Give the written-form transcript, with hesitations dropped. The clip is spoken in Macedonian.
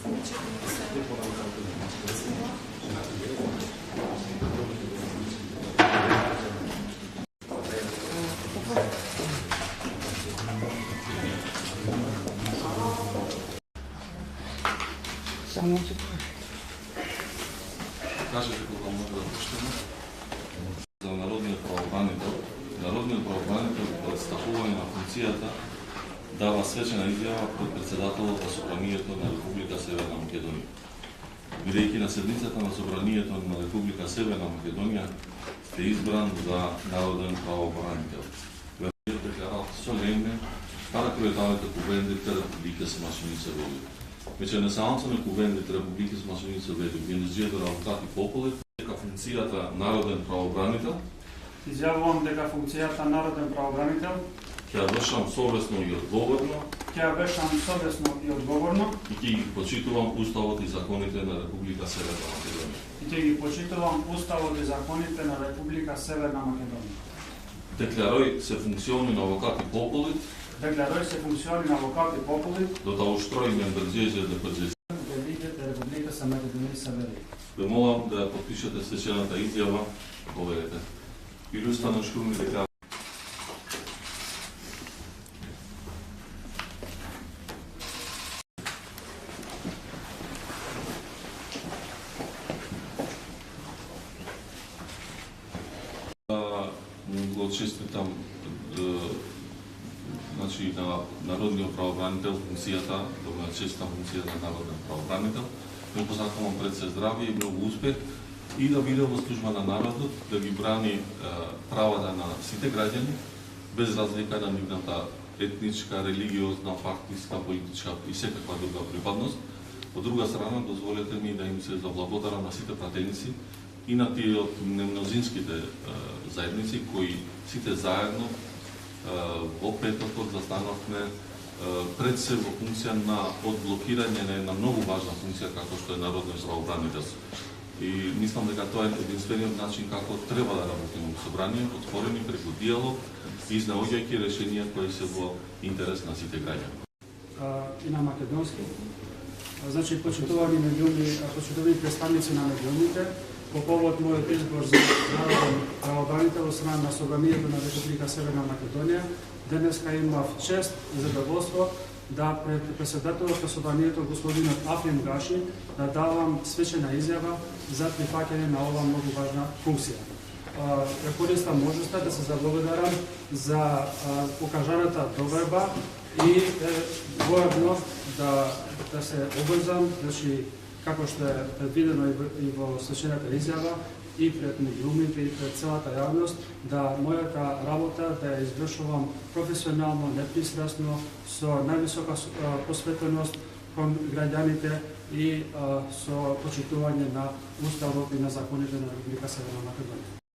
Кажете кога може да почнеме? За народниот правобранител. Народниот правобранител по стапување на функцијата дава свечена изјава пред председателот на Собранието на Република Северна Македонија. Бидејќи на седницата на Собранието на Република Северна Македонија сте избран за народен правобранител. Веќе декларација солемне para proietavate cuvendите Republike Mașiniță Veliu. Deci, ne самото cuvendите Republike Mașiniță Veliu, генезијата на адвокати Пополев, дека функцијата народен правобранител, изјавувам дека функцијата народен правобранител ќе вршам совесно и одговорно, и ќе ги почитувам уставот и законите на Република Северна Македонија. Декларој се функциони на адвокати Пополев, до да устроиме брзеже да брзеже. Ве молам да подпишете свечената изјава, поведете. Илюстано шкуми дека го честитам на народниот правобранител функцијата, да го честитам функцијата на народен правобранител. Му посакувам пред се здравје и многу успех и да биде во служба на народот, да ги брани правата на сите граѓани, без разлика на нивната етничка, религиозна, партиска, политичка и секаква друга припадност. Од друга страна, дозволете ми да им се заблагодарам на сите пратеници и на тие од немнозинските заедници кои сите заедно во петокот застанавме пред се во функција на одблокирање на една многу важна функција како што е народен правобранител. И мислам дека тоа е единствениот начин како треба да работиме во собрание, отворени преку диалог и изнаоѓајќи решенија кои се во интерес на сите граѓани. И на македонски. Значи, почитувани представници на меѓуните, по повод мојот избор за народен правобранител од страна на Собранието на Република Северна Македонија, денеска имав чест и задоволство да пред председателот на Собранието господинот Африм Гаши да давам свечена изјава за прифаќање на ова многу важна функција. Ја користам можноста да се заблагодарам за покажаната доверба и воедно да се обврзам, значи како што е предвидено и во свечената изјава и пред меѓуумите и пред целата јавност, да мојата работа да ја извршувам професионално, непристрасно, со највисока посветеност кон граѓаните и со почитување на уставот и на законите на Република Северна Македонија.